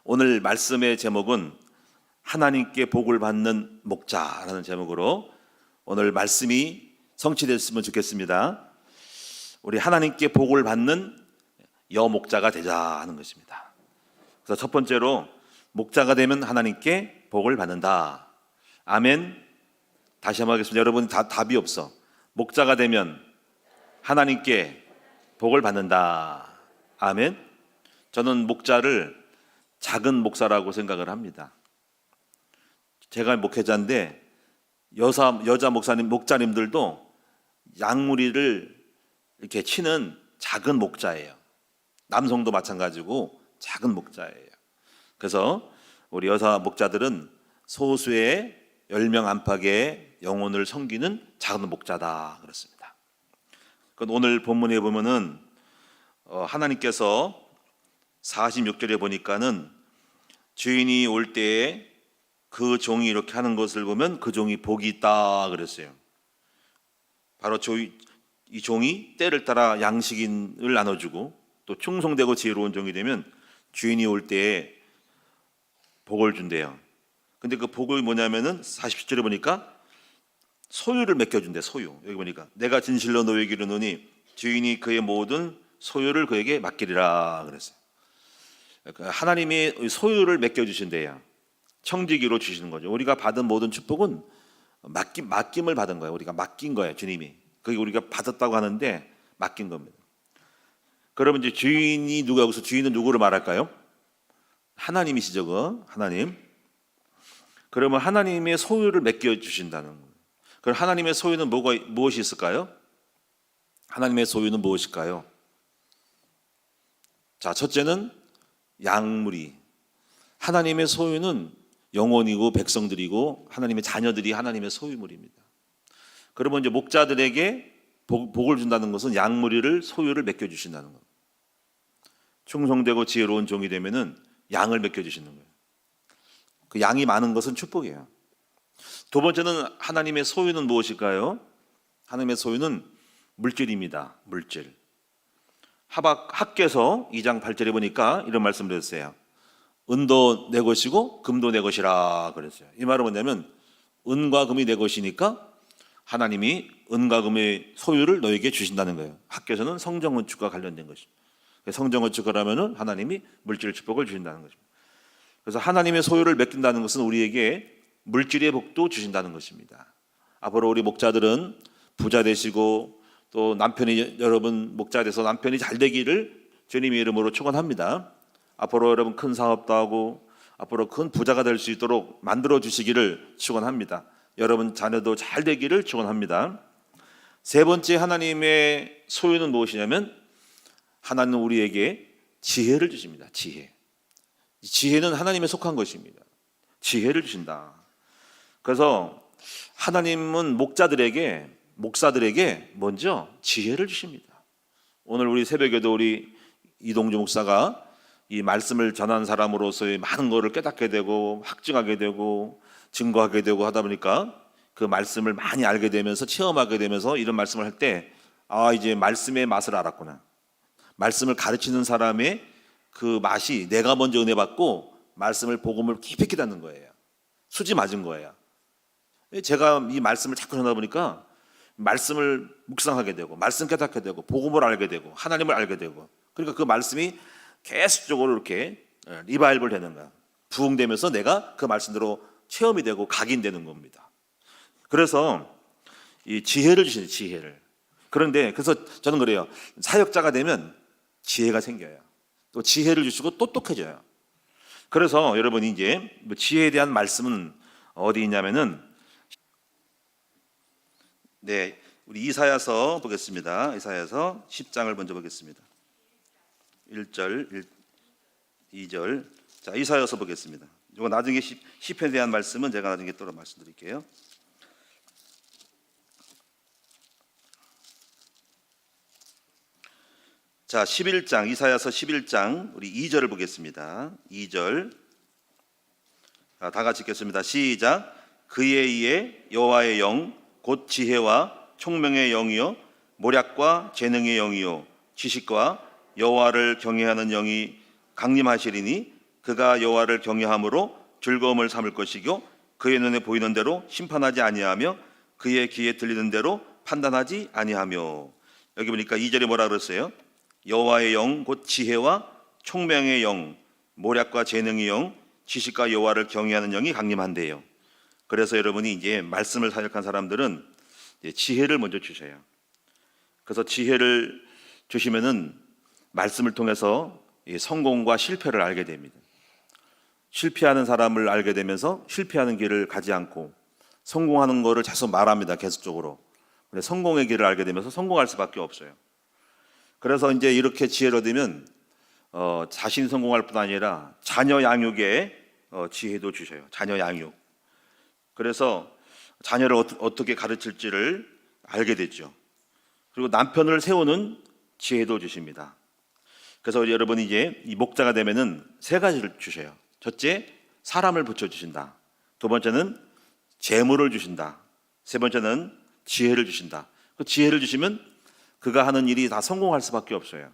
오늘 말씀의 제목은 하나님께 복을 받는 목자라는 제목으로 오늘 말씀이 성취됐으면 좋겠습니다. 우리 하나님께 복을 받는 여목자가 되자 하는 것입니다. 그래서 첫 번째로 목자가 되면 하나님께 복을 받는다. 아멘. 다시 한번 하겠습니다. 여러분 답이 없어. 목자가 되면 하나님께 복을 받는다. 아멘. 저는 목자를 작은 목사라고 생각을 합니다. 제가 목회자인데 여자 목자님들도 양무리를 이렇게 치는 작은 목자예요. 남성도 마찬가지고 작은 목자예요. 그래서 우리 여사 목자들은 소수의 10명 안팎의 영혼을 섬기는 작은 목자다 그렇습니다. 오늘 본문에 보면은 하나님께서 46절에 보니까는 주인이 올 때에 그 종이 이렇게 하는 것을 보면 그 종이 복이 있다 그랬어요. 바로 이 종이 때를 따라 양식인을 나눠주고 또 충성되고 지혜로운 종이 되면 주인이 올 때에 복을 준대요. 근데 그 복이 뭐냐면은 47절에 보니까 소유를 맡겨준대. 소유. 여기 보니까 내가 진실로 너에게 이르노니 주인이 그의 모든 소유를 그에게 맡기리라 그랬어요. 하나님이 소유를 맡겨주신대요. 청지기로 주시는 거죠. 우리가 받은 모든 축복은 맡김을 받은 거예요. 우리가 맡긴 거예요. 주님이. 그게 우리가 받았다고 하는데 맡긴 겁니다. 그러면 이제 주인이 누가 여기서 주인은 누구를 말할까요? 하나님이시죠. 하나님. 그러면 하나님의 소유를 맡겨주신다는 거예요. 그럼 하나님의 소유는 무엇이 있을까요? 하나님의 소유는 무엇일까요? 자, 첫째는 양무리. 하나님의 소유는 영혼이고 백성들이고 하나님의 자녀들이 하나님의 소유물입니다. 그러면 이제 목자들에게 복을 준다는 것은 양무리를 소유를 맡겨주신다는 겁니다. 충성되고 지혜로운 종이 되면은 양을 맡겨주시는 거예요. 그 양이 많은 것은 축복이에요. 두 번째는 하나님의 소유는 무엇일까요? 하나님의 소유는 물질입니다. 물질. 학개서 2장 8절에 보니까 이런 말씀을 했어요. 은도 내 것이고 금도 내 것이라 그랬어요. 이 말은 뭐냐면 은과 금이 내 것이니까 하나님이 은과 금의 소유를 너에게 주신다는 거예요. 학개서는 성전 건축과 관련된 것입니다. 성전 건축을 하면은 하나님이 물질 축복을 주신다는 것입니다. 그래서 하나님의 소유를 맡긴다는 것은 우리에게 물질의 복도 주신다는 것입니다. 앞으로 우리 목자들은 부자 되시고 또 남편이 여러분 목자 돼서 남편이 잘 되기를 주님의 이름으로 축원합니다. 앞으로 여러분 큰 사업도 하고 앞으로 큰 부자가 될 수 있도록 만들어 주시기를 축원합니다. 여러분 자녀도 잘 되기를 축원합니다. 세 번째 하나님의 소유는 무엇이냐면 하나님은 우리에게 지혜를 주십니다. 지혜는 하나님에 속한 것입니다. 지혜를 주신다. 그래서 하나님은 목사들에게 먼저 지혜를 주십니다. 오늘 우리 새벽에도 우리 이동주 목사가 이 말씀을 전한 사람으로서의 많은 것을 깨닫게 되고 확증하게 되고 증거하게 되고 하다 보니까 그 말씀을 많이 알게 되면서 체험하게 되면서 이런 말씀을 할 때 이제 말씀의 맛을 알았구나. 말씀을 가르치는 사람의 그 맛이 내가 먼저 은혜 받고 말씀을 복음을 깊이 깨닫는 거예요. 수지 맞은 거예요. 제가 이 말씀을 자꾸 전하다 보니까 말씀을 묵상하게 되고 말씀 깨닫게 되고 복음을 알게 되고 하나님을 알게 되고 그러니까 그 말씀이 계속적으로 이렇게 리바이벌 되는 거야. 부흥되면서 내가 그 말씀대로 체험이 되고 각인되는 겁니다. 그래서 이 지혜를 주시는 지혜를. 그런데 그래서 저는 그래요. 사역자가 되면 지혜가 생겨요. 또 지혜를 주시고 똑똑해져요. 그래서 여러분이 이제 지혜에 대한 말씀은 어디 있냐면은 우리 이사야서 보겠습니다. 이사야서 10장을 먼저 보겠습니다. 1절, 2절. 자, 이사야서 보겠습니다. 이거 나중에 시편에 대한 말씀은 제가 나중에 또 말씀드릴게요. 자, 11장, 이사야서 11장 우리 2절을 보겠습니다. 2절. 다 같이 읽겠습니다. 시작. 그에 의해 여호와의 영, 곧 지혜와 총명의 영이요 모략과 재능의 영이요 지식과 여호와를 경외하는 영이 강림하시리니 그가 여호와를 경외함으로 즐거움을 삼을 것이요 그의 눈에 보이는 대로 심판하지 아니하며 그의 귀에 들리는 대로 판단하지 아니하며. 여기 보니까 2절에 뭐라 그랬어요? 여호와의 영 곧 지혜와 총명의 영, 모략과 재능의 영, 지식과 여호와를 경외하는 영이 강림한대요. 그래서 여러분이 이제 말씀을 사역한 사람들은 이제 지혜를 먼저 주셔요. 그래서 지혜를 주시면은 말씀을 통해서 성공과 실패를 알게 됩니다. 실패하는 사람을 알게 되면서 실패하는 길을 가지 않고 성공하는 거를 계속 말합니다. 계속적으로. 근데 성공의 길을 알게 되면서 성공할 수밖에 없어요. 그래서 이제 이렇게 지혜를 얻으면 자신이 성공할 뿐 아니라 자녀 양육에 지혜도 주셔요. 자녀 양육. 그래서 자녀를 어떻게 가르칠지를 알게 됐죠. 그리고 남편을 세우는 지혜도 주십니다. 그래서 여러분이 이제 이 목자가 되면은 세 가지를 주셔요. 첫째, 사람을 붙여주신다. 두 번째는 재물을 주신다. 세 번째는 지혜를 주신다. 그 지혜를 주시면 그가 하는 일이 다 성공할 수밖에 없어요.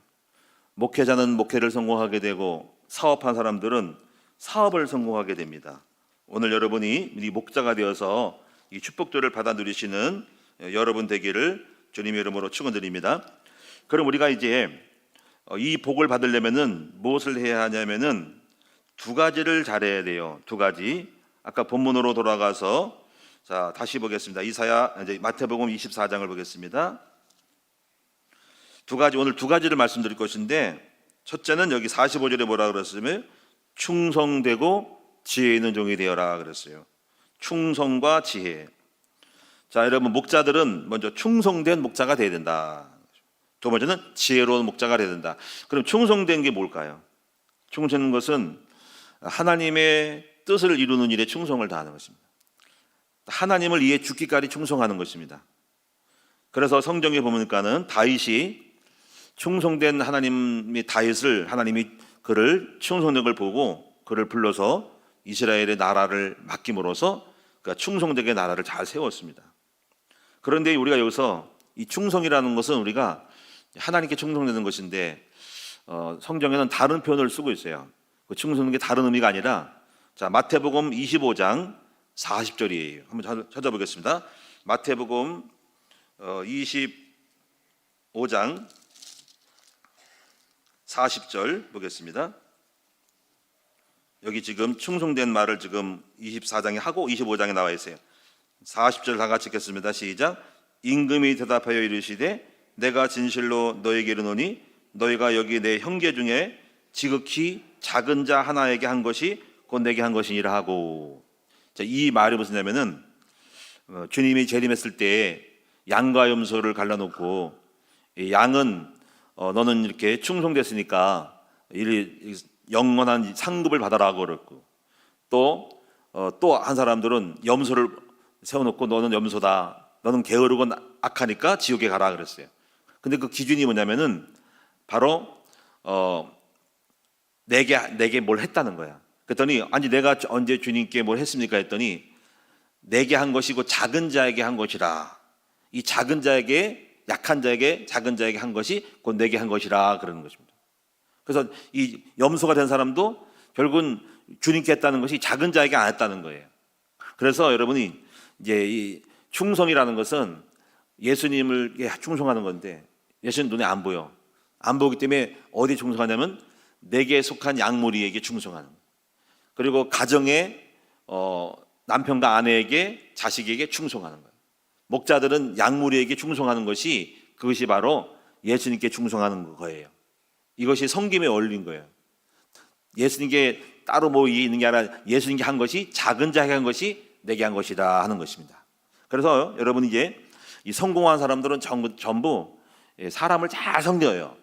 목회자는 목회를 성공하게 되고 사업한 사람들은 사업을 성공하게 됩니다. 오늘 여러분이 이 목자가 되어서 이 축복들을 받아 누리시는 여러분 되기를 주님의 이름으로 축원드립니다. 그럼 우리가 이제 이 복을 받으려면은 무엇을 해야 하냐면은 두 가지를 잘해야 돼요. 두 가지. 아까 본문으로 돌아가서 자 다시 보겠습니다. 이사야 이제 마태복음 24장을 보겠습니다. 오늘 두 가지를 말씀드릴 것인데 첫째는 여기 45절에 뭐라 그랬으면 충성되고 지혜 있는 종이 되어라 그랬어요. 충성과 지혜. 자 여러분 목자들은 먼저 충성된 목자가 되어야 된다. 두 번째는 지혜로운 목자가 되어야 된다. 그럼 충성된 게 뭘까요? 충성된 것은 하나님의 뜻을 이루는 일에 충성을 다하는 것입니다. 하나님을 위해 죽기까지 충성하는 것입니다. 그래서 성경에 보니까는 다윗이 충성된 하나님의 다윗을 하나님이 그를 충성된 걸 보고 그를 불러서 이스라엘의 나라를 맡김으로써 그가 충성되게 나라를 잘 세웠습니다. 그런데 우리가 여기서 이 충성이라는 것은 우리가 하나님께 충성되는 것인데 성경에는 다른 표현을 쓰고 있어요. 그 충성된 게 다른 의미가 아니라 자 마태복음 25장 40절이에요. 한번 찾아보겠습니다. 마태복음 25장 40절 보겠습니다. 여기 지금 충성된 말을 지금 24장에 하고 25장에 나와 있어요. 40절 다 같이 읽겠습니다. 시작. 임금이 대답하여 이르시되 내가 진실로 너에게 이르노니 너희가 여기 내 형제 중에 지극히 작은 자 하나에게 한 것이 곧 내게 한 것이니라 하고. 자, 이 말이 무엇이냐면은 주님이 재림했을 때 양과 염소를 갈라놓고 양은 너는 이렇게 충성됐으니까 영원한 상급을 받아라고 그랬고 또 한 사람들은 염소를 세워놓고 너는 염소다. 너는 게으르고 악하니까 지옥에 가라 그랬어요. 근데 그 기준이 뭐냐면은 바로 내게 뭘 했다는 거야. 그랬더니 아니 내가 언제 주님께 뭘 했습니까 했더니 내게 한 것이고 작은 자에게 한 것이라. 이 작은 자에게 약한 자에게 작은 자에게 한 것이 곧 내게 한 것이라 그러는 것입니다. 그래서 이 염소가 된 사람도 결국은 주님께 했다는 것이 작은 자에게 안 했다는 거예요. 그래서 여러분이 이제 이 충성이라는 것은 예수님을 충성하는 건데 예수님 눈에 안 보여. 안 보기 때문에 어디에 충성하냐면 내게 속한 양무리에게 충성하는 거예요. 그리고 가정에 남편과 아내에게 자식에게 충성하는 거예요. 목자들은 양무리에게 충성하는 것이 그것이 바로 예수님께 충성하는 거예요. 이것이 성김에 어울린 거예요. 예수님께 따로 뭐 있는 게 아니라 예수님께 한 것이 작은 자에게 한 것이 내게 한 것이다 하는 것입니다. 그래서 여러분 이제 이 성공한 사람들은 전부 사람을 잘 섬겨요.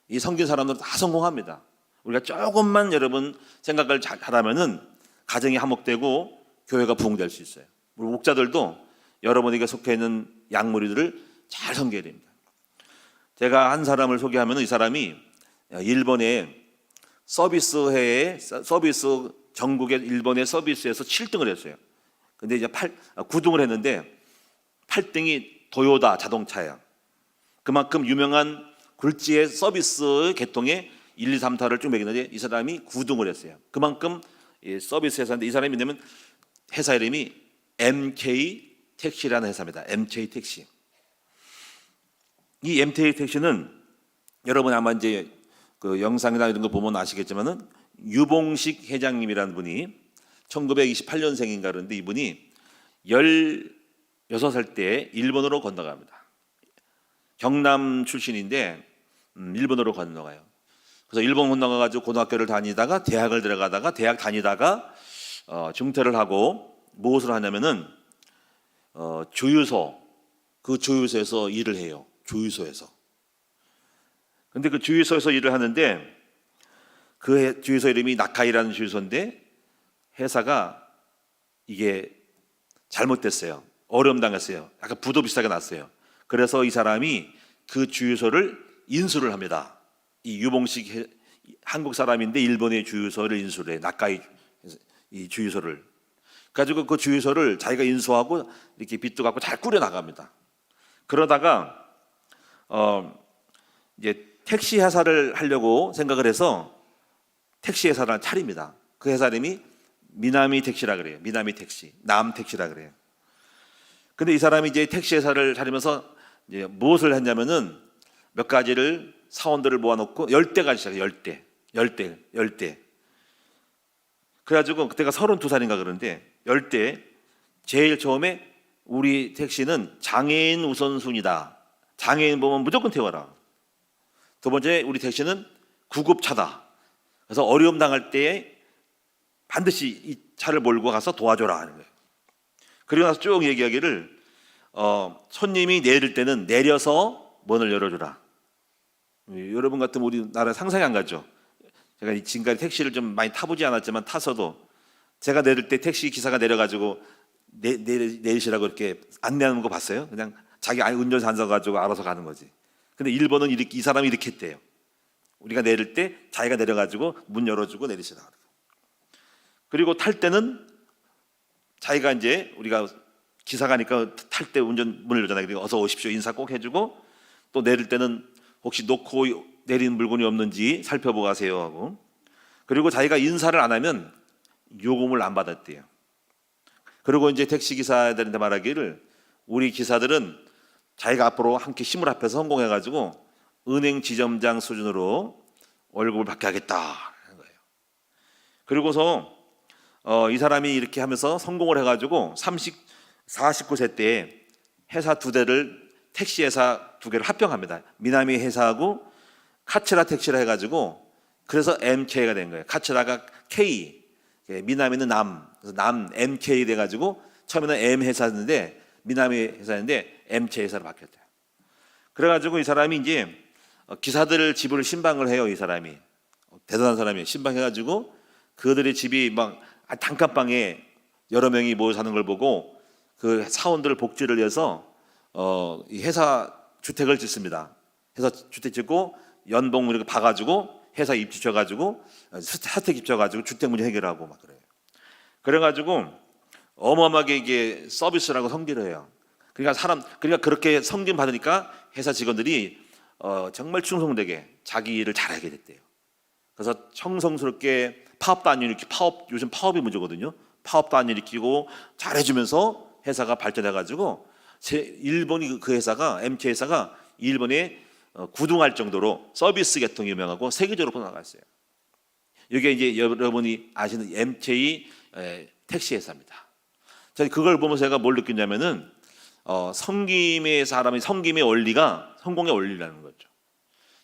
이 섬긴 사람들은 다 성공합니다. 우리가 조금만 여러분 생각을 잘 하라면은 가정이 화목되고 교회가 부흥될 수 있어요. 우리 목자들도 여러분에게 속해 있는 양무리들을 잘 섬겨야 됩니다. 제가 한 사람을 소개하면 이 사람이 일본의 서비스 전국의 일본의 서비스에서 7등을 했어요. 근데 이제 9등을 했는데 8등이 도요다 자동차예요. 그만큼 유명한 굴지의 서비스 계통의 1, 2, 3타를 쭉 매기는데 이 사람이 9등을 했어요. 그만큼 서비스 회사인데 이 사람이 뭐냐면 회사 이름이 MK 택시라는 회사입니다. MK 택시. 이 MK 택시는 여러분 아마 이제 그 영상이나 이런 거 보면 아시겠지만은 유봉식 회장님이라는 분이 1928년생인가 그런데 이분이 16살 때 일본으로 건너갑니다. 경남 출신인데 일본으로 건너가요. 그래서 일본 건너가가지고 고등학교를 다니다가 대학을 들어가다가 대학 다니다가 중퇴를 하고 무엇을 하냐면은 주유소, 그 주유소에서 일을 해요. 주유소에서. 근데 그 주유소에서 일을 하는데 그 주유소 이름이 나카이라는 주유소인데 회사가 이게 잘못됐어요. 어려움 당했어요. 약간 부도 비슷하게 났어요. 그래서 이 사람이 그 주유소를 인수를 합니다. 이 유봉식 한국 사람인데 일본의 주유소를 인수를 해. 나카이 이 주유소를. 가지고 그 주유소를 자기가 인수하고 이렇게 빚도 갖고 잘 꾸려 나갑니다. 그러다가 이제 택시 회사를 하려고 생각을 해서 택시 회사를 차립니다. 그 회사 이름이 미나미 택시라 그래요. 미나미 택시, 남 택시라 그래요. 근데 이 사람이 이제 택시 회사를 차리면서 이제 무엇을 했냐면은 몇 가지를 사원들을 모아놓고 10대가 시작해요. 10대. 그래가지고 그때가 32살인가 그런데 10대 제일 처음에 우리 택시는 장애인 우선순위다. 장애인 보면 무조건 태워라. 두 번째 우리 택시는 구급차다. 그래서 어려움 당할 때에 반드시 이 차를 몰고 가서 도와줘라 하는 거예요. 그리고 나서 쭉 얘기하기를 손님이 내릴 때는 내려서 문을 열어주라. 여러분 같으면 우리나라 상상이 안 가죠. 제가 지금까지 택시를 좀 많이 타보지 않았지만 타서도 제가 내릴 때 택시 기사가 내려가지고 내리시라고 이렇게 안내하는 거 봤어요? 그냥 자기 운전사 앉아가지고 알아서 가는 거지. 근데 일본은 이 사람이 이렇게 했대요. 우리가 내릴 때 자기가 내려가지고 문 열어주고 내리시라. 그리고 탈 때는 자기가 이제 우리가 기사가니까 탈 때 운전 문을 열잖아요. 그리고 어서 오십시오 인사 꼭 해주고 또 내릴 때는 혹시 놓고 내린 물건이 없는지 살펴보고 가세요 하고 그리고 자기가 인사를 안 하면 요금을 안 받았대요. 그리고 이제 택시 기사들한테 말하기를 우리 기사들은 자기가 앞으로 함께 힘을 합해서 성공해가지고 은행 지점장 수준으로 월급을 받게 하겠다 하는 거예요. 그리고서 이 사람이 이렇게 하면서 성공을 해가지고 49세 때 회사 2대를 택시 회사 2개를 합병합니다. 미나미 회사하고 카츠라 택시라 해가지고 그래서 MK가 된 거예요. 카츠라가 K, 미나미는 남, 그래서 남 MK 돼가지고 처음에는 M 회사였는데 미나미 회사였는데 MK 회사로 바뀌었대요. 그래가지고 이 사람이 이제 기사들 집을 신방을 해요. 이 사람이 대단한 사람이에요. 신방해가지고 그들의 집이 막 단칸방에 여러 명이 모여 사는 걸 보고 그 사원들 복지를 위해서 이 회사 주택을 짓습니다. 회사 주택 짓고 연봉 이렇게 봐가지고 회사 입지 줘가지고 사택 입혀가지고 주택 문제 해결하고 막 그래요. 그래가지고 어마어마하게 이게 서비스라고 성기를 해요. 그러니까 그렇게 성김 받으니까 회사 직원들이 정말 충성되게 자기 일을 잘하게 됐대요. 그래서 청성스럽게 파업도 안 일으키고 요즘 파업이 문제거든요. 파업도 안 일으키고 잘해주면서 회사가 발전해가지고 일본이 그 회사가 MK 회사가 일본에 구둥할 정도로 서비스 계통이 유명하고 세계적으로 나갔어요. 이게 이제 여러분이 아시는 MK 택시 회사입니다. 자, 그걸 보면서 제가 뭘 느꼈냐면은 섬김의 사람이 섬김의 원리가 성공의 원리라는 거죠.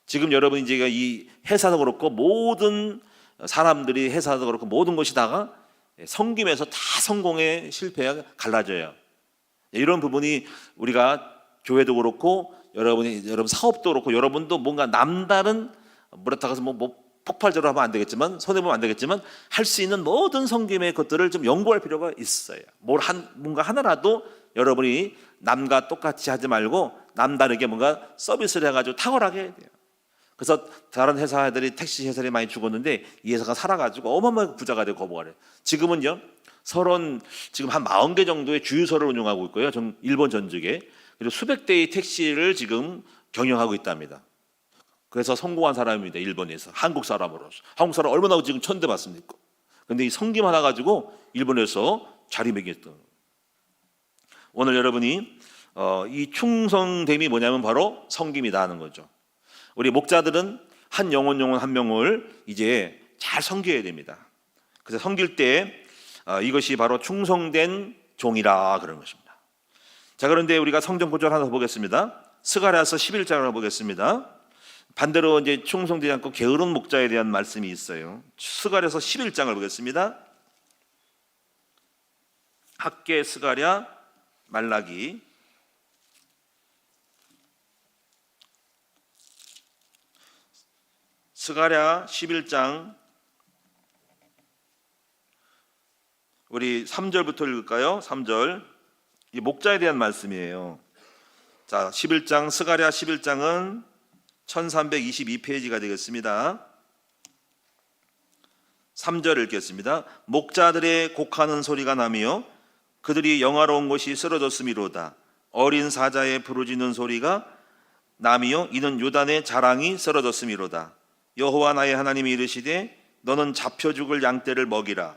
지금 여러분 이제 이 회사도 그렇고 모든 사람들이 회사도 그렇고 모든 것이 다가 섬김에서 다 성공의 실패가 갈라져요. 이런 부분이 우리가 교회도 그렇고 여러분 사업도 그렇고 여러분도 뭔가 남다른 뭐라고 해서 뭐 폭발적으로 하면 안 되겠지만 손해보면 안 되겠지만 할 수 있는 모든 섬김의 것들을 좀 연구할 필요가 있어요. 뭔가 하나라도 여러분이 남과 똑같이 하지 말고 남다르게 뭔가 서비스를 해가지고 탁월하게 해야 돼요. 그래서 다른 회사들이 택시 회사들이 많이 죽었는데 이 회사가 살아가지고 어마어마하게 부자가 되고 거부가 돼요. 지금은요 지금 한 40개 정도의 주유소를 운영하고 있고요. 일본 전역에 그리고 수백 대의 택시를 지금 경영하고 있답니다. 그래서 성공한 사람입니다. 일본에서 한국 사람으로서. 한국 사람 얼마나 지금 천대받습니까? 근데 이 성김 하나 가지고 일본에서 자리매겼던. 오늘 여러분이 이 충성됨이 뭐냐면 바로 성김이다 하는 거죠. 우리 목자들은 한 영혼 한 명을 이제 잘 섬겨야 됩니다. 그래서 섬길 때 이것이 바로 충성된 종이라 그런 것입니다. 자, 그런데 우리가 성경 구절 하나 보겠습니다. 스가랴서 11장을 보겠습니다. 반대로 이제 충성되지 않고 게으른 목자에 대한 말씀이 있어요. 스가랴서 11장을 보겠습니다. 학개, 스가랴, 말라기. 스가랴 11장 우리 3절부터 읽을까요? 3절. 이 목자에 대한 말씀이에요. 자, 11장 스가랴 11장은 1322페이지가 되겠습니다. 3절 읽겠습니다. 목자들의 곡하는 소리가 나며 그들이 영화로운 곳이 쓰러졌음이로다. 어린 사자의 부르짖는 소리가 나며 이는 요단의 자랑이 쓰러졌음이로다. 여호와 나의 하나님이 이르시되 너는 잡혀 죽을 양떼를 먹이라.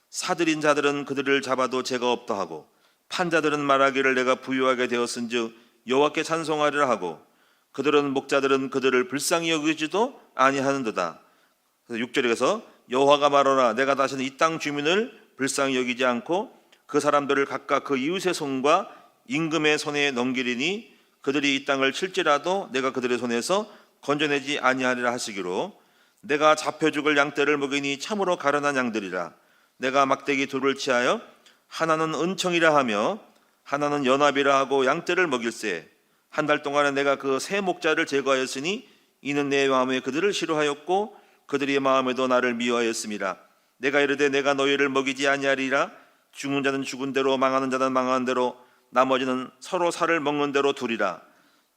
사들인 자들은 그들을 잡아도 죄가 없다 하고 판자들은 말하기를 내가 부유하게 되었은즉 여호와께 찬송하리라 하고 그들은 목자들은 그들을 불쌍히 여기지도 아니하는도다. 그래서 6절에서 여호와가 말하노라 내가 다시는 이 땅 주민을 불쌍히 여기지 않고 그 사람들을 각각 그 이웃의 손과 임금의 손에 넘기리니 그들이 이 땅을 칠지라도 내가 그들의 손에서 건져내지 아니하리라 하시기로 내가 잡혀 죽을 양떼를 먹이니 참으로 가련한 양들이라. 내가 막대기 둘을 취하여 하나는 은총이라 하며 하나는 연합이라 하고 양떼를 먹일세. 한 달 동안에 내가 그 세 목자를 제거하였으니 이는 내 마음에 그들을 싫어하였고 그들의 마음에도 나를 미워하였음이라. 내가 이르되 내가 너희를 먹이지 아니하리라. 죽은 자는 죽은 대로 망하는 자는 망하는 대로 나머지는 서로 살을 먹는 대로 두리라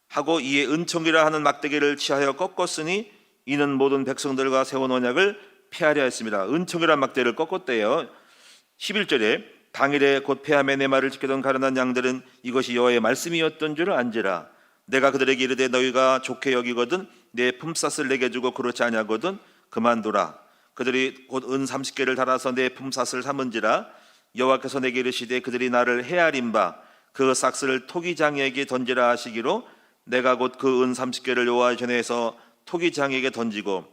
하고 이에 은총이라 하는 막대기를 취하여 꺾었으니 이는 모든 백성들과 세운 언약을 폐하려 했습니다. 은총이란 막대기를 꺾었대요. 11절에 당일에 곧 폐함에 내 말을 지키던 가련한 양들은 이것이 여호와의 말씀이었던 줄 안지라. 내가 그들에게 이르되 너희가 좋게 여기거든 내 품삯을 내게 주고 그렇지 아니하거든 그만두라. 그들이 곧 은 30개를 달아서 내 품삯을 삼은지라. 여호와께서 내게 이르시되 그들이 나를 헤아린 바 그 삭스를 토기장이에게 던지라 하시기로 내가 곧 그 은 30개를 여호와의 전에서 토기장이에게 던지고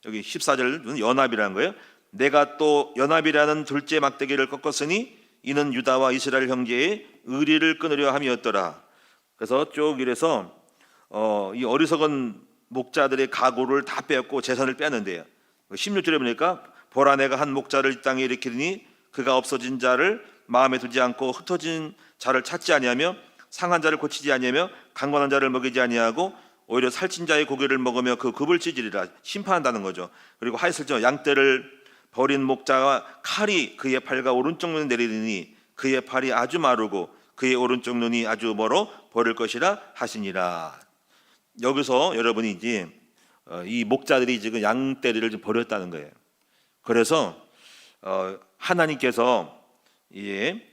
여기 14절은 연합이라는 거예요. 내가 또 연합이라는 둘째 막대기를 꺾었으니 이는 유다와 이스라엘 형제의 의리를 끊으려 함이었더라. 그래서 쭉 이래서 이 어리석은 목자들의 가고를 다 빼앗고 재산을 빼앗는데요. 16절에 보니까 보라 내가 한 목자를 이 땅에 일으키니 그가 없어진 자를 마음에 두지 않고 흩어진 자를 찾지 아니하며 상한 자를 고치지 아니하며 강건한 자를 먹이지 아니하고 오히려 살찐 자의 고기를 먹으며 그 급을 찢으리라. 심판한다는 거죠. 그리고 하였을지언 양떼를 버린 목자가 칼이 그의 팔과 오른쪽 눈에 내리니 그의 팔이 아주 마르고 그의 오른쪽 눈이 아주 멀어 버릴 것이라 하시니라. 여기서 여러분이 이제 이 목자들이 지금 양떼를 좀 버렸다는 거예요. 그래서 하나님께서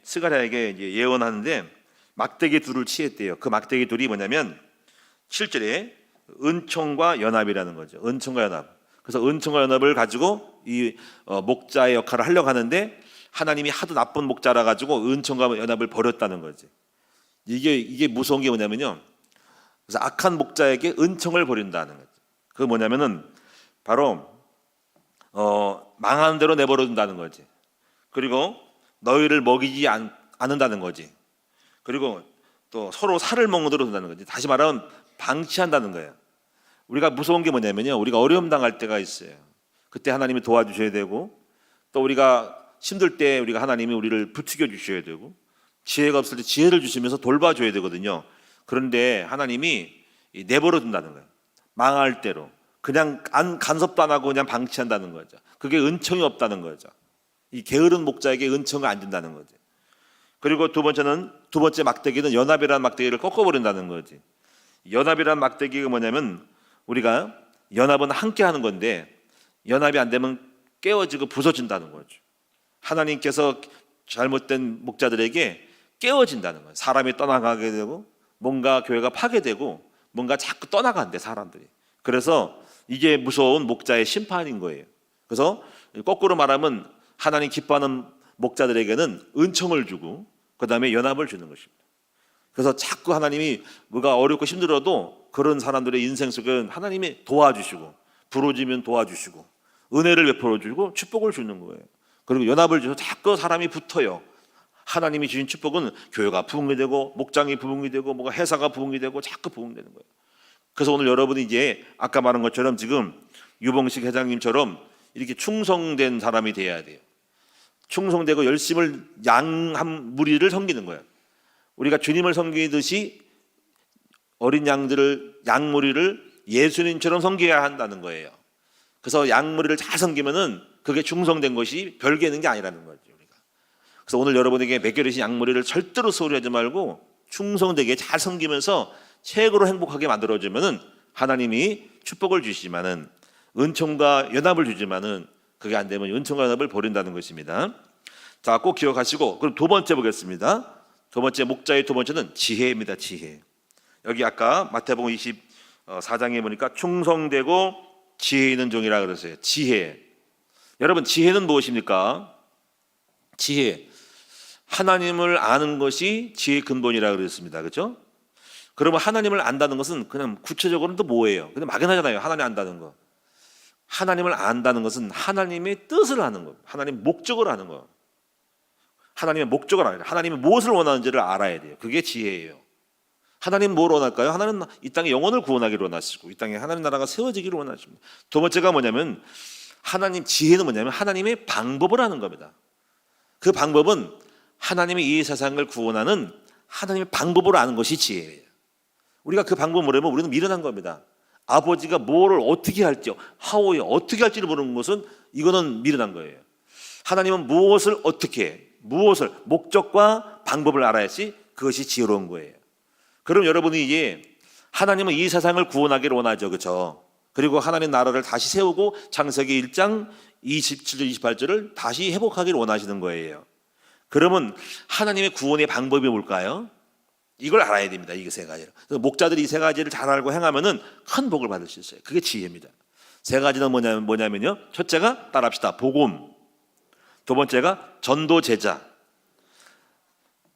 스가랴에게 이제 예언하는데 막대기 둘을 취했대요. 그 막대기 둘이 뭐냐면 7절에 은총과 연합이라는 거죠. 은총과 연합. 그래서 은총과 연합을 가지고 이 목자의 역할을 하려고 하는데 하나님이 하도 나쁜 목자라 가지고 은총과 연합을 버렸다는 거지. 이게 무서운 게 뭐냐면요. 그래서 악한 목자에게 은총을 버린다는 거죠. 그게 뭐냐면은 바로 망하는 대로 내버려 둔다는 거지. 그리고 너희를 먹이지 않는다는 거지. 그리고 또 서로 살을 먹는 대로 둔다는 거지. 다시 말하면 방치한다는 거예요. 우리가 무서운 게 뭐냐면요. 우리가 어려움 당할 때가 있어요. 그때 하나님이 도와주셔야 되고 또 우리가 힘들 때 우리가 하나님이 우리를 부추겨 주셔야 되고 지혜가 없을 때 지혜를 주시면서 돌봐줘야 되거든요. 그런데 하나님이 내버려 둔다는 거예요. 망할 대로. 그냥 간섭도 안 하고 그냥 방치한다는 거죠. 그게 은총이 없다는 거죠. 이 게으른 목자에게 은총을 안 준다는 거죠. 그리고 두 번째 막대기는 연합이라는 막대기를 꺾어버린다는 거지. 연합이라는 막대기가 뭐냐면 우리가 연합은 함께 하는 건데 연합이 안 되면 깨어지고 부서진다는 거죠. 하나님께서 잘못된 목자들에게 깨어진다는 거예요. 사람이 떠나가게 되고 뭔가 교회가 파괴되고 뭔가 자꾸 떠나간대 사람들이. 그래서 이게 무서운 목자의 심판인 거예요. 그래서 거꾸로 말하면 하나님 기뻐하는 목자들에게는 은총을 주고 그 다음에 연합을 주는 것입니다. 그래서 자꾸 하나님이 뭐가 어렵고 힘들어도 그런 사람들의 인생 속에 하나님이 도와주시고 부러지면 도와주시고 은혜를 베풀어 주고 축복을 주는 거예요. 그리고 연합을 주셔서 자꾸 사람이 붙어요. 하나님이 주신 축복은 교회가 부흥이 되고 목장이 부흥이 되고 뭐가 회사가 부흥이 되고 자꾸 부흥되는 거예요. 그래서 오늘 여러분이 이제 아까 말한 것처럼 지금 유봉식 회장님처럼 이렇게 충성된 사람이 돼야 돼요. 충성되고 열심을 양한 무리를 섬기는 거예요. 우리가 주님을 섬기듯이 어린 양들을 양무리를 예수님처럼 섬겨야 한다는 거예요. 그래서 양무리를 잘 섬기면은 그게 충성된 것이 별게 있는 게 아니라는 거죠. 우리가. 그래서 오늘 여러분에게 매겨르신 양무리를 절대로 소홀히 하지 말고 충성되게 잘 섬기면서 최고로 행복하게 만들어주면은 하나님이 축복을 주시지만은 은총과 연합을 주지만은 그게 안 되면 은총과 연합을 버린다는 것입니다. 자, 꼭 기억하시고 그럼 두 번째 보겠습니다. 두 번째 목자의 두 번째는 지혜입니다. 지혜. 여기 아까 마태복음 24장에 보니까 충성되고 지혜 있는 종이라 그랬어요. 지혜. 여러분 지혜는 무엇입니까? 지혜. 하나님을 아는 것이 지혜의 근본이라 그랬습니다. 그렇죠? 그러면 하나님을 안다는 것은 그냥 구체적으로는 또 뭐예요? 그냥 막연하잖아요. 하나님 안다는 거. 하나님을 안다는 것은 하나님의 뜻을 아는 거, 하나님의 목적을 아는 거. 하나님의 목적을 알아야 돼요. 하나님이 무엇을 원하는지를 알아야 돼요. 그게 지혜예요. 하나님 뭘 원할까요? 하나님은 이 땅에 영혼을 구원하기를 원하시고 이 땅에 하나님 나라가 세워지기를 원하십니다. 두 번째가 뭐냐면 하나님 지혜는 뭐냐면 하나님의 방법을 아는 겁니다. 그 방법은 하나님이 이 세상을 구원하는 하나님의 방법을 아는 것이 지혜예요. 우리가 그 방법을 모르면 우리는 미련한 겁니다. 아버지가 뭐를 어떻게 할지, 하오에 어떻게 할지를 모르는 것은 이거는 미련한 거예요. 하나님은 무엇을 어떻게, 무엇을 목적과 방법을 알아야지 그것이 지혜로운 거예요. 그럼 여러분이 이제 하나님은 이 세상을 구원하기를 원하죠, 그렇죠? 그리고 하나님 나라를 다시 세우고 창세기 1장 27절 28절을 다시 회복하기를 원하시는 거예요. 그러면 하나님의 구원의 방법이 뭘까요? 이걸 알아야 됩니다. 이게 세 가지를. 목자들이 이 세 가지를 잘 알고 행하면은 큰 복을 받을 수 있어요. 그게 지혜입니다. 세 가지는 뭐냐면요. 첫째가 따라합시다. 복음. 두 번째가 전도 제자.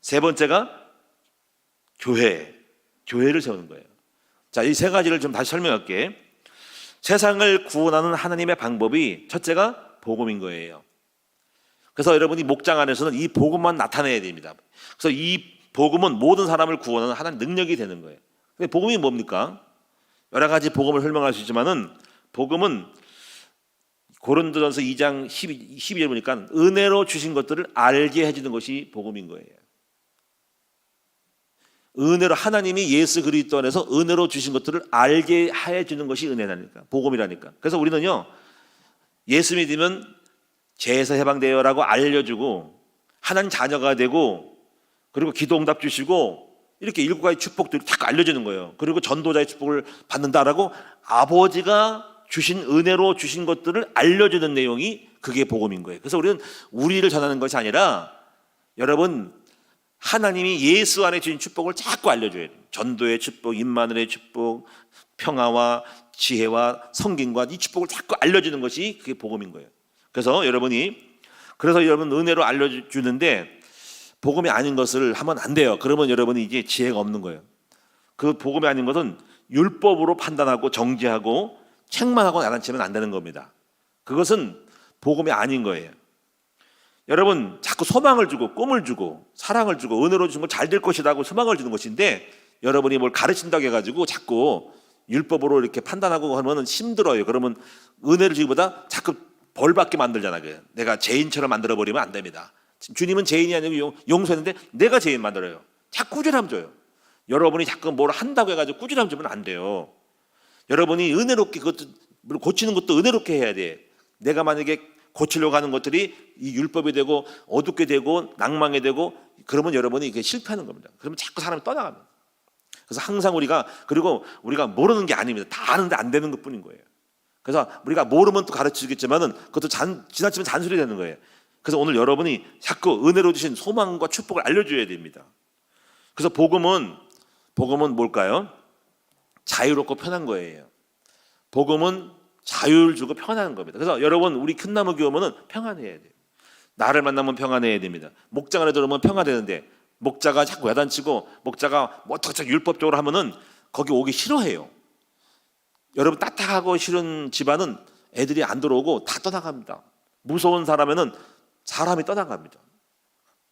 세 번째가 교회를 세우는 거예요. 자, 이 세 가지를 좀 다시 설명할게. 세상을 구원하는 하나님의 방법이 첫째가 복음인 거예요. 그래서 여러분이 목장 안에서는 이 복음만 나타내야 됩니다. 그래서 이 복음은 모든 사람을 구원하는 하나님 능력이 되는 거예요. 근데 복음이 뭡니까? 여러 가지 복음을 설명할 수 있지만은 복음은 고린도전서 2장 12절 보니까 은혜로 주신 것들을 알게 해주는 것이 복음인 거예요. 은혜로 하나님이 예수 그리스도 안에서 은혜로 주신 것들을 알게 해주는 것이 은혜라니까, 복음이라니까. 그래서 우리는요 예수 믿으면 죄에서 해방되어라고 알려주고 하나님 자녀가 되고 그리고 기도 응답 주시고 이렇게 7가지 축복들을 딱 알려주는 거예요. 그리고 전도자의 축복을 받는다라고 아버지가 주신 은혜로 주신 것들을 알려주는 내용이 그게 복음인 거예요. 그래서 우리는 우리를 전하는 것이 아니라 여러분 하나님이 예수 안에 주신 축복을 자꾸 알려줘야 돼요. 전도의 축복, 임마누엘의 축복, 평화와 지혜와 성김과 이 축복을 자꾸 알려주는 것이 그게 복음인 거예요. 그래서 여러분 은혜로 알려주는데 복음이 아닌 것을 하면 안 돼요. 그러면 여러분이 이제 지혜가 없는 거예요. 그 복음이 아닌 것은 율법으로 판단하고 정죄하고 책망하고 나란치면 안 되는 겁니다. 그것은 복음이 아닌 거예요. 여러분 자꾸 소망을 주고 꿈을 주고 사랑을 주고 은혜로 주신 거 잘 될 것이다 하고 소망을 주는 것인데 여러분이 뭘 가르친다고 해가지고 자꾸 율법으로 이렇게 판단하고 하면 힘들어요. 그러면 은혜를 주기보다 자꾸 벌받게 만들잖아요. 내가 죄인처럼 만들어버리면 안 됩니다. 주님은 죄인이 아니고 용서했는데 내가 죄인 만들어요. 자꾸 꾸준함 줘요. 여러분이 자꾸 뭘 한다고 해가지고 꾸준함 주면 안 돼요. 여러분이 은혜롭게 그것도 고치는 것도 은혜롭게 해야 돼. 내가 만약에 고치려고 하는 것들이 이 율법이 되고 어둡게 되고 낭망이 되고 그러면 여러분이 이게 실패하는 겁니다. 그러면 자꾸 사람이 떠나갑니다. 그래서 항상 우리가 모르는 게 아닙니다. 다 아는데 안 되는 것뿐인 거예요. 그래서 우리가 모르면 또 가르치겠지만은 그것도 지나치면 잔소리 되는 거예요. 그래서 오늘 여러분이 자꾸 은혜로 주신 소망과 축복을 알려줘야 됩니다. 그래서 복음은 뭘까요? 자유롭고 편한 거예요. 복음은 자유를 주고 편안한 겁니다. 그래서 여러분, 우리 큰나무 교회 오면은 평안해야 돼요. 나를 만나면 평안해야 됩니다. 목장 안에 들어오면 평안되는데 목자가 자꾸 야단치고 목자가 뭐 어떻게 율법적으로 하면은 거기 오기 싫어해요. 여러분, 따뜻하고 싫은 집안은 애들이 안 들어오고 다 떠나갑니다. 무서운 사람에는 사람이 떠나갑니다.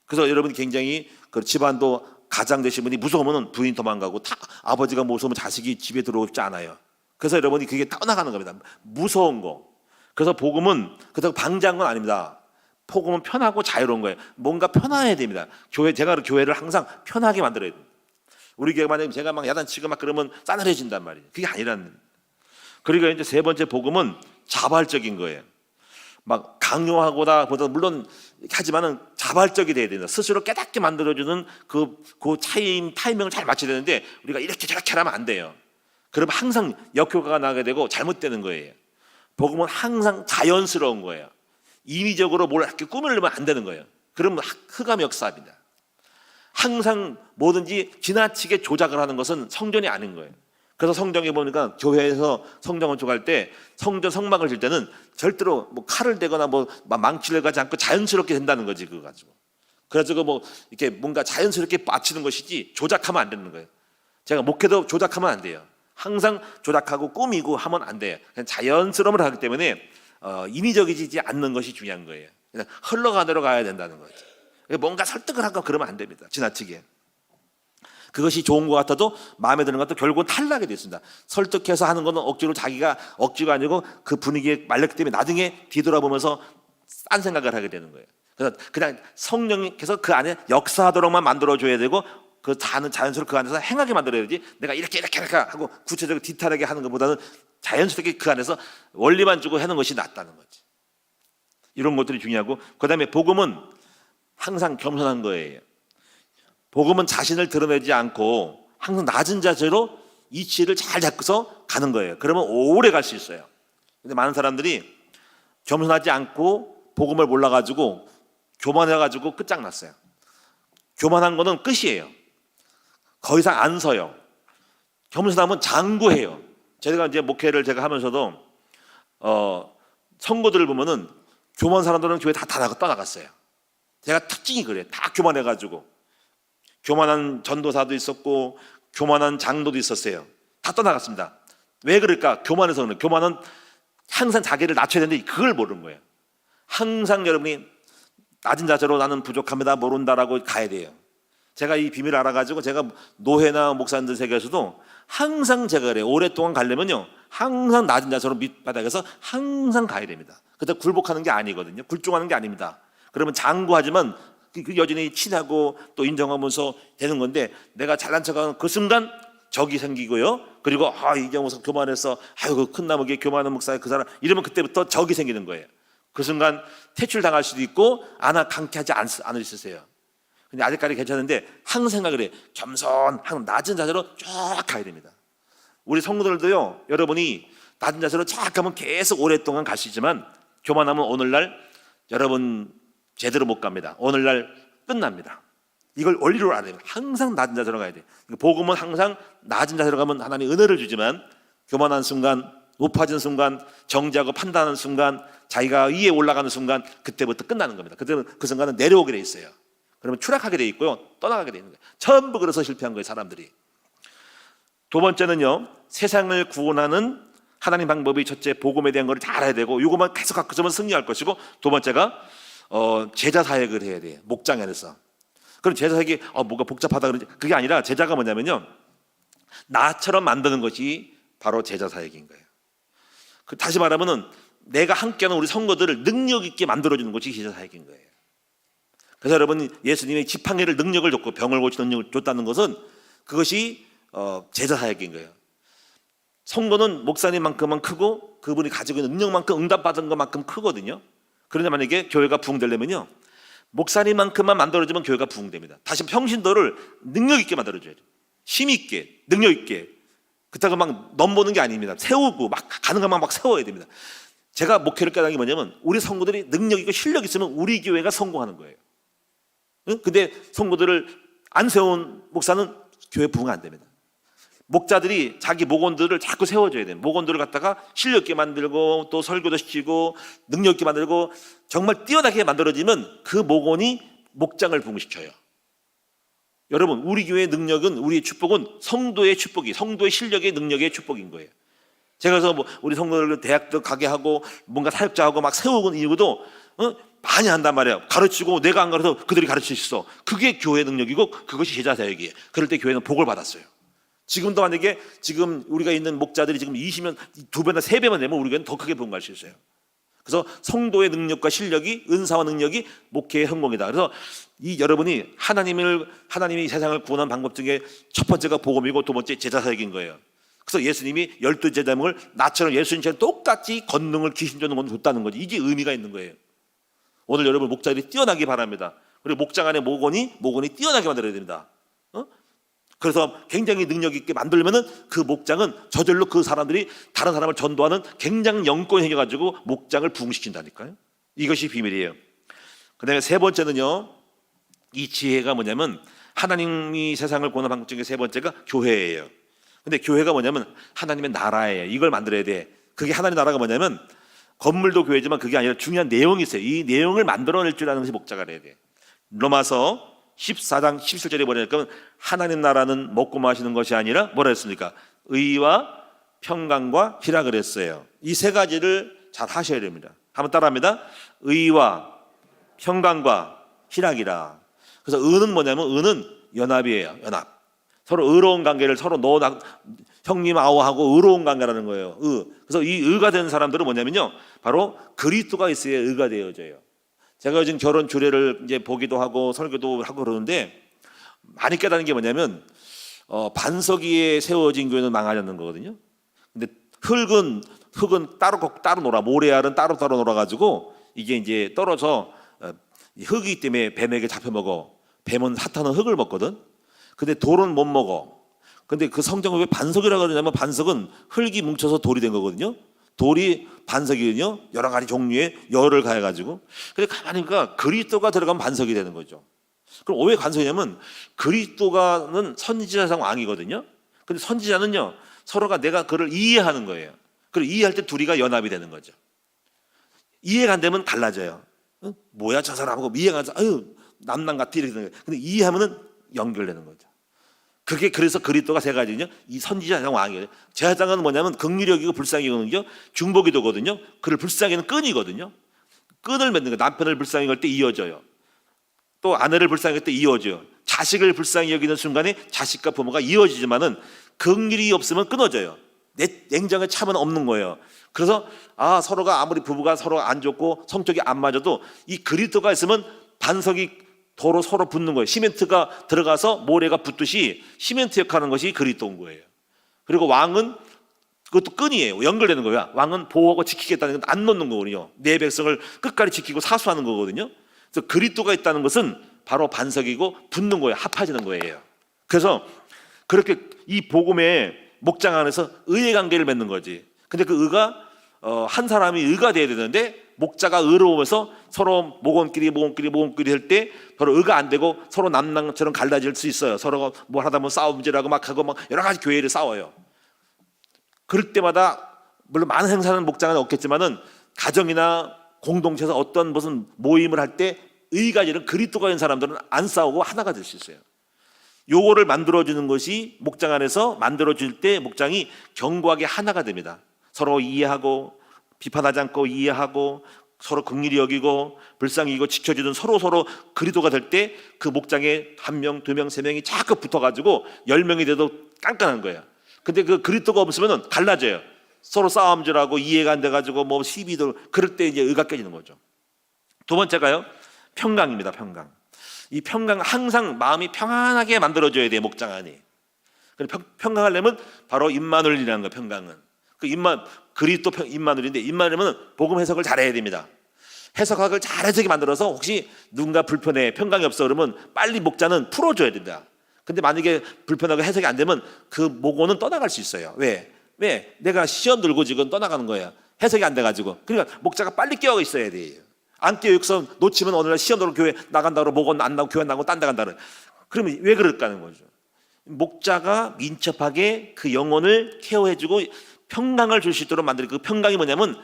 그래서 여러분이 굉장히 그 집안도 가장 되신 분이 무서우면 부인 도망가고, 다 아버지가 무서우면 자식이 집에 들어오지 않아요. 그래서 여러분이 그게 떠나가는 겁니다. 무서운 거. 그래서 복음은 그렇다고 방지한 건 아닙니다. 복음은 편하고 자유로운 거예요. 뭔가 편해야 됩니다. 제가 교회를 항상 편하게 만들어야 돼요. 우리 교회 만약에 제가 막 야단치고 막 그러면 싸늘해진단 말이에요. 그게 아니라는. 그리고 이제 세 번째 복음은 자발적인 거예요. 막 강요하고다 보다 물론 하지만은 자발적이 돼야 된다. 스스로 깨닫게 만들어주는 그 타이밍을 잘 맞춰야 되는데 우리가 이렇게 저렇게 하면 안 돼요. 그러면 항상 역효과가 나게 되고 잘못되는 거예요. 복음은 항상 자연스러운 거예요. 인위적으로 뭘 이렇게 꾸미려면 안 되는 거예요. 그러면 흑암 역사입니다. 항상 뭐든지 지나치게 조작을 하는 것은 성전이 아닌 거예요. 그래서 성경에 보니까 교회에서 성전 건축할 때 성전 성막을 질 때는 절대로 뭐 칼을 대거나 뭐 망치를 가지 않고 자연스럽게 된다는 거지, 그거 가지고. 그래서 뭐 이렇게 뭔가 자연스럽게 빠치는 것이지 조작하면 안 되는 거예요. 제가 목회도 조작하면 안 돼요. 항상 조작하고 꾸미고 하면 안 돼요. 그냥 자연스러움을 하기 때문에 인위적이지 않는 것이 중요한 거예요. 그냥 흘러가대로 가야 된다는 거죠. 뭔가 설득을 하고 그러면 안 됩니다. 지나치게. 그것이 좋은 것 같아도 마음에 드는 것도 결국은 탈락이 됐습니다. 설득해서 하는 것은 억지가 아니고 그 분위기에 말렸기 때문에 나중에 뒤돌아보면서 딴 생각을 하게 되는 거예요. 그래서 그냥 성령님께서 그 안에 역사하도록만 만들어줘야 되고 그 자연스럽게 그 안에서 행하게 만들어야지, 내가 이렇게 하고 구체적으로 디테일하게 하는 것보다는 자연스럽게 그 안에서 원리만 주고 하는 것이 낫다는 거지. 이런 것들이 중요하고, 그 다음에 복음은 항상 겸손한 거예요. 복음은 자신을 드러내지 않고 항상 낮은 자세로 이치를 잘 잡고서 가는 거예요. 그러면 오래 갈 수 있어요. 근데 많은 사람들이 겸손하지 않고 복음을 몰라가지고 교만해가지고 끝장났어요. 교만한 거는 끝이에요. 더 이상 안 서요. 겸손하면 장구해요. 제가 이제 목회를 제가 하면서도 선거들을 보면은 교만한 사람들은 교회 다 떠나갔어요. 제가 특징이 그래요. 다 교만해가지고. 교만한 전도사도 있었고 교만한 장로도 있었어요. 다 떠나갔습니다. 왜 그럴까? 교만해서 그래요. 교만은 항상 자기를 낮춰야 되는데 그걸 모르는 거예요. 항상 여러분이 낮은 자세로 나는 부족합니다, 모른다라고 가야 돼요. 제가 이 비밀을 알아가지고 제가 노회나 목사님들 세계에서도 항상 제가 그래요. 오랫동안 가려면요 항상 낮은 자세로 밑바닥에서 항상 가야 됩니다. 그때 굴복하는 게 아니거든요. 굴종하는 게 아닙니다. 그러면 장구하지만 여전히 친하고 또 인정하면서 되는 건데, 내가 잘난 척하는 그 순간 적이 생기고요. 그리고 이경호 목사 교만해서 그 큰 나무에 교만한 목사의 그 사람 이러면 그때부터 적이 생기는 거예요. 그 순간 퇴출당할 수도 있고 강케하지 않으셨어요. 근데 아직까지 괜찮은데 항상 생각을 해요. 항상 낮은 자세로 쫙 가야 됩니다. 우리 성도들도요, 여러분이 낮은 자세로 쫙 가면 계속 오랫동안 갈 수 있지만 교만하면 오늘날 여러분 제대로 못 갑니다. 오늘날 끝납니다. 이걸 원리로 알아야 돼요. 항상 낮은 자세로 가야 돼요. 복음은 항상 낮은 자세로 가면 하나님이 은혜를 주지만 교만한 순간, 높아진 순간, 정죄하고 판단하는 순간, 자기가 위에 올라가는 순간, 그때부터 끝나는 겁니다. 그때는 그 순간은 내려오게 돼 있어요. 그러면 추락하게 돼 있고요, 떠나가게 돼 있는 거예요. 전부 그래서 실패한 거예요, 사람들이. 두 번째는요, 세상을 구원하는 하나님 방법이 첫째 복음에 대한 걸 잘 알아야 되고, 이것만 계속 갖고 있으면 승리할 것이고, 두 번째가 제자 사역을 해야 돼요. 목장 안에서. 그럼 제자 사역이 뭐가 복잡하다 그러지, 그게 아니라 제자가 뭐냐면요, 나처럼 만드는 것이 바로 제자 사역인 거예요. 다시 말하면은 내가 함께하는 우리 성도들을 능력 있게 만들어주는 것이 제자 사역인 거예요. 그래서 여러분, 예수님의 지팡이를 능력을 줬고 병을 고치는 능력을 줬다는 것은 그것이 제자 사역인 거예요. 성도는 목사님만큼은 크고 그분이 가지고 있는 능력만큼, 응답받은 것만큼 크거든요. 그런데 만약에 교회가 부흥되려면요, 목사님만큼만 만들어주면 교회가 부흥됩니다. 다시 평신도를 능력 있게 만들어줘야 돼요. 힘 있게, 능력 있게. 그렇다고 막 넘보는 게 아닙니다. 세우고 막 가는 것만 막 세워야 됩니다. 제가 목회를 깨달은 게 뭐냐면, 우리 성도들이 능력 있고 실력 있으면 우리 교회가 성공하는 거예요. 근데 성도들을 안 세운 목사는 교회 부흥 안 됩니다. 목자들이 자기 목원들을 자꾸 세워줘야 돼요. 목원들을 갖다가 실력 있게 만들고 또 설교도 시키고 능력 있게 만들고 정말 뛰어나게 만들어지면 그 목원이 목장을 부흥시켜요. 여러분, 우리 교회의 능력은, 우리의 축복은 성도의 축복이, 성도의 실력의 능력의 축복인 거예요. 제가 그래서 뭐 우리 성도들 대학도 가게 하고 뭔가 사역자하고 막 세우고 이유도 많이 한단 말이에요. 가르치고 내가 안 가르쳐서 그들이 가르칠 수 있어. 그게 교회 능력이고 그것이 제자 사역이에요. 그럴 때 교회는 복을 받았어요. 지금도 만약에 지금 우리가 있는 목자들이 지금 20년, 2배나 3배만 되면 우리가 더 크게 부흥할 수 있어요. 그래서 성도의 능력과 실력이, 은사와 능력이 목회의 성공이다. 그래서 이 여러분이 하나님이 세상을 구원한 방법 중에 첫 번째가 복음이고 두 번째 제자 사역인 거예요. 그래서 예수님이 12제자명을 나처럼 예수님처럼 똑같이 권능을 귀신전능을 줬다는 거지. 이게 의미가 있는 거예요. 오늘 여러분 목자들이 뛰어나기 바랍니다. 그리고 목장 안에 목원이 뛰어나게 만들어야 됩니다. 그래서 굉장히 능력 있게 만들면은 그 목장은 저절로 그 사람들이 다른 사람을 전도하는 굉장히 영권이 생겨가지고 목장을 부흥시킨다니까요. 이것이 비밀이에요. 그 다음에 세 번째는요, 이 지혜가 뭐냐면 하나님이 세상을 구원하는 방법 중에 세 번째가 교회예요. 근데 교회가 뭐냐면 하나님의 나라예요. 이걸 만들어야 돼. 그게 하나님의 나라가 뭐냐면 건물도 교회지만 그게 아니라 중요한 내용이 있어요. 이 내용을 만들어낼 줄 아는 것이 목자가 돼야 돼. 로마서 14장 17절에 뭐냐면 하나님 나라는 먹고 마시는 것이 아니라 뭐라 했습니까? 의와 평강과 희라 그랬어요. 이 세 가지를 잘 하셔야 됩니다. 한번 따라합니다. 의와 평강과 희락이라. 그래서 의는 뭐냐면 의는 연합이에요. 연합. 서로 의로운 관계를 서로 너 형님 아우하고 의로운 관계라는 거예요. 그래서 이 의가 된 사람들은 뭐냐면요, 바로 그리스도가 있어야 의가 되어져요. 제가 요즘 결혼 주례를 이제 보기도 하고 설교도 하고 그러는데 많이 깨닫는 게 뭐냐면 반석 위에 세워진 교회는 망하지 않는 거거든요. 근데 흙은 따로 놀아, 모래알은 따로 놀아가지고 이게 이제 떨어져 흙이기 때문에 뱀에게 잡혀 먹어. 뱀은 사탄은 흙을 먹거든. 근데 돌은 못 먹어. 근데 그 성경을 왜 반석이라고 그러냐면 반석은 흙이 뭉쳐서 돌이 된 거거든요. 돌이 반석이거든요. 여러 가지 종류의 열을 가해가지고. 근데 가만히 보니까 그리스도가 들어가면 반석이 되는 거죠. 그럼 왜 반석이냐면 그리스도가는 선지자상 왕이거든요. 근데 선지자는요, 서로가 내가 그를 이해하는 거예요. 그걸 이해할 때 둘이가 연합이 되는 거죠. 이해가 안 되면 갈라져요. 뭐야 저 사람하고 이해가 안 돼. 아유 남남 같아 이렇게 되는 거예요. 근데 이해하면은 연결되는 거죠. 그게 그래서 그리스도가 세 가지거든요. 이 선지자상 왕이에요. 제사장은 뭐냐면 긍휼히 여기고 불쌍히 여기거든요. 중보기도거든요. 그를 불쌍히 하는 끈이거든요. 끈을 맺는 거예요. 남편을 불쌍히 여길 때 이어져요. 또 아내를 불쌍히 여길 때 이어져요. 자식을 불쌍히 여기는 순간에 자식과 부모가 이어지지만은 긍휼이 없으면 끊어져요. 냉정에 참은 없는 거예요. 그래서 서로가 아무리 부부가 서로 안 좋고 성격이 안 맞아도 이 그리스도가 있으면 반석이 도로 서로 붙는 거예요. 시멘트가 들어가서 모래가 붙듯이 시멘트 역할하는 것이 그리스도인 거예요. 그리고 왕은 그것도 끈이에요. 연결되는 거예요. 왕은 보호하고 지키겠다는 건 안 놓는 거거든요. 내 백성을 끝까지 지키고 사수하는 거거든요. 그래서 그리스도가 있다는 것은 바로 반석이고 붙는 거예요. 합해지는 거예요. 그래서 그렇게 이 복음의 목장 안에서 의의 관계를 맺는 거지. 근데 그 의가 한 사람이 의가 돼야 되는데 목자가 의로우면서 서로 목원끼리 할 때 서로 의가 안 되고 서로 남남처럼 갈라질 수 있어요. 서로가 뭘 하다 보면 싸움질하고 막 하고 막 여러 가지 교회를 싸워요. 그럴 때마다 물론 많은 행사는 목장은 없겠지만은 가정이나 공동체에서 어떤 무슨 모임을 할 때 의가 이런 그리스도가 있는 사람들은 안 싸우고 하나가 될 수 있어요. 요거를 만들어주는 것이 목장 안에서 만들어질 때 목장이 견고하게 하나가 됩니다. 서로 이해하고 비판하지 않고 이해하고 서로 긍휼히 여기고 불쌍히 여기고 지켜주는 서로 그리스도가 될 때 그 목장에 1명, 2명, 3명이 자꾸 붙어가지고 10명이 돼도 깐깐한 거예요. 근데 그 그리스도가 없으면 갈라져요. 서로 싸움질하고 이해가 안 돼가지고 뭐 시비도 그럴 때 이제 의가 깨지는 거죠. 두 번째가요, 평강입니다. 평강. 이 평강 항상 마음이 평안하게 만들어줘야 돼요. 목장 안이. 평강하려면 바로 임마누엘이라는 거예요. 평강은 그 그리스도 임마누엘인데 임마누엘은 복음 해석을 잘해야 됩니다. 해석학을 잘 해석이 만들어서 혹시 누군가 불편해 평강이 없어 그러면 빨리 목자는 풀어줘야 된다. 근데 만약에 불편하고 해석이 안 되면 그 목원은 떠나갈 수 있어요. 왜? 내가 시험 들고 지금 떠나가는 거야. 해석이 안 돼가지고. 그러니까 목자가 빨리 깨어 있어야 돼요. 안 깨어 있어 놓치면 어느 날 시험 들고 교회 나간다고 목원 안 나고 교회 안 나고 딴 데 간다는. 그러면 왜 그럴까 하는 거죠. 목자가 민첩하게 그 영혼을 케어해주고 평강을 줄 수 있도록 만드는 그 평강이 뭐냐면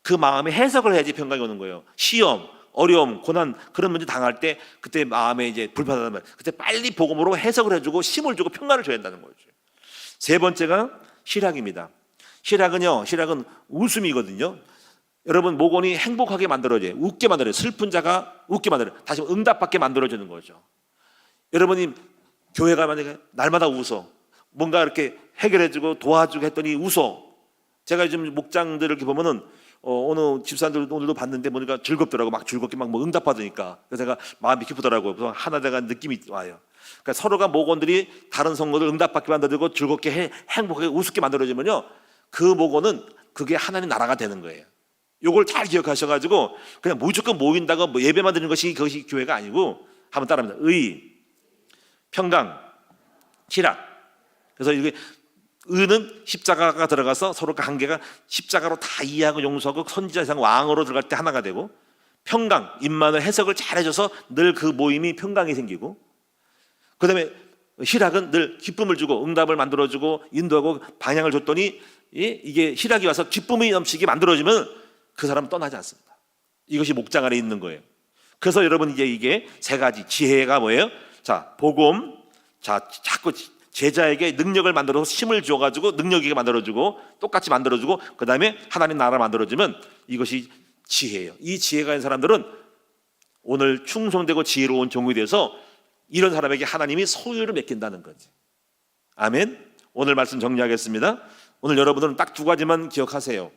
그 마음에 해석을 해야지 평강이 오는 거예요. 시험, 어려움, 고난 그런 문제 당할 때 그때 마음에 이제 불편하다면 그때 빨리 복음으로 해석을 해주고 힘을 주고 평강을 줘야 한다는 거죠. 세 번째가 희락입니다. 희락은 웃음이거든요. 여러분 목원이 행복하게 만들어져요. 웃게 만들어요. 슬픈 자가 웃게 만들어요. 다시 응답받게 만들어주는 거죠. 여러분이 교회가 만약에 날마다 웃어 뭔가 이렇게 해결해주고 도와주고 했더니 웃어. 제가 요즘 목장들을 이렇게 보면은 어느 집사님들 오늘도 봤는데 보니까 즐겁더라고. 막 즐겁게 막 뭐 응답받으니까. 그래서 제가 마음이 기쁘더라고요. 그래서 하나 내가 느낌이 와요. 그러니까 서로가 목원들이 다른 성도들 응답받게 만들어주고 즐겁게 행복하게 우습게 만들어지면요, 그 목원은 그게 하나님 나라가 되는 거예요. 요걸 잘 기억하셔가지고 그냥 무조건 모인다고 뭐 예배만 드리는 것이 그것이 교회가 아니고 한번 따라합니다. 의, 평강, 희락. 그래서 이게 의는 십자가가 들어가서 서로 관계가 십자가로 다 이해하고 용서하고 선지자 이상 왕으로 들어갈 때 하나가 되고, 평강, 임마누엘 해석을 잘 해줘서 늘 그 모임이 평강이 생기고, 그 다음에 희락은 늘 기쁨을 주고 응답을 만들어주고 인도하고 방향을 줬더니 이게 희락이 와서 기쁨이 넘치게 만들어지면 그 사람은 떠나지 않습니다. 이것이 목장 안에 있는 거예요. 그래서 여러분 이게 세 가지 지혜가 뭐예요? 자, 복음, 자, 자꾸 제자에게 능력을 만들어서 힘을 줘가지고 능력 있게 만들어주고 똑같이 만들어주고 그 다음에 하나님 나라 만들어주면 이것이 지혜예요. 이 지혜가 있는 사람들은 오늘 충성되고 지혜로운 종이 돼서 이런 사람에게 하나님이 소유를 맡긴다는 거지. 아멘. 오늘 말씀 정리하겠습니다. 오늘 여러분들은 딱 두 가지만 기억하세요.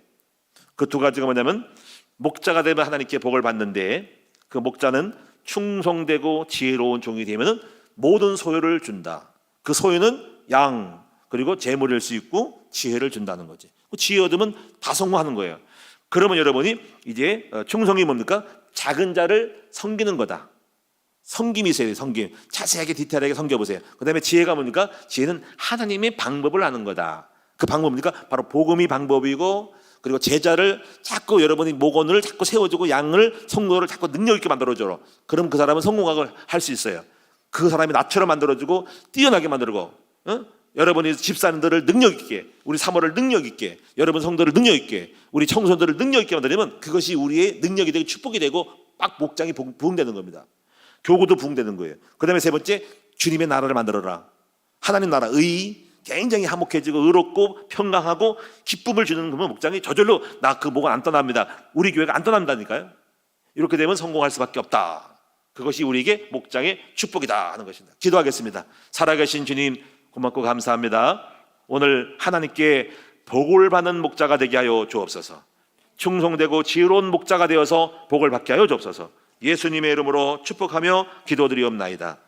그 두 가지가 뭐냐면 목자가 되면 하나님께 복을 받는데 그 목자는 충성되고 지혜로운 종이 되면 모든 소유를 준다. 그 소유는 양 그리고 재물일 수 있고 지혜를 준다는 거지. 지혜 얻으면 다 성공하는 거예요. 그러면 여러분이 이제 충성이 뭡니까? 작은 자를 섬기는 거다. 섬김이 있어야 돼요. 섬김. 자세하게 디테일하게 섬겨보세요. 그 다음에 지혜가 뭡니까? 지혜는 하나님의 방법을 아는 거다. 그 방법은 뭡니까? 바로 복음이 방법이고, 그리고 제자를 자꾸 여러분이 목원을 자꾸 세워주고 양을 성도를 자꾸 능력 있게 만들어줘. 그럼 그 사람은 성공을 할 수 있어요. 그 사람이 나처럼 만들어주고 뛰어나게 만들고, 여러분이 집사님들을 능력 있게, 우리 사모를 능력 있게, 여러분 성도를 능력 있게, 우리 청소들을 능력 있게 만들면 그것이 우리의 능력이 되고 축복이 되고 막 목장이 부흥되는 겁니다. 교구도 부흥되는 거예요. 그 다음에 세 번째, 주님의 나라를 만들어라. 하나님 나라, 굉장히 화목해지고 의롭고 평강하고 기쁨을 주는 그런 목장이 저절로 나 그 목은 안 떠납니다. 우리 교회가 안 떠난다니까요. 이렇게 되면 성공할 수밖에 없다. 그것이 우리에게 목장의 축복이다 하는 것입니다. 기도하겠습니다. 살아계신 주님 고맙고 감사합니다. 오늘 하나님께 복을 받는 목자가 되게 하여 주옵소서. 충성되고 지혜로운 목자가 되어서 복을 받게 하여 주옵소서. 예수님의 이름으로 축복하며 기도드리옵나이다.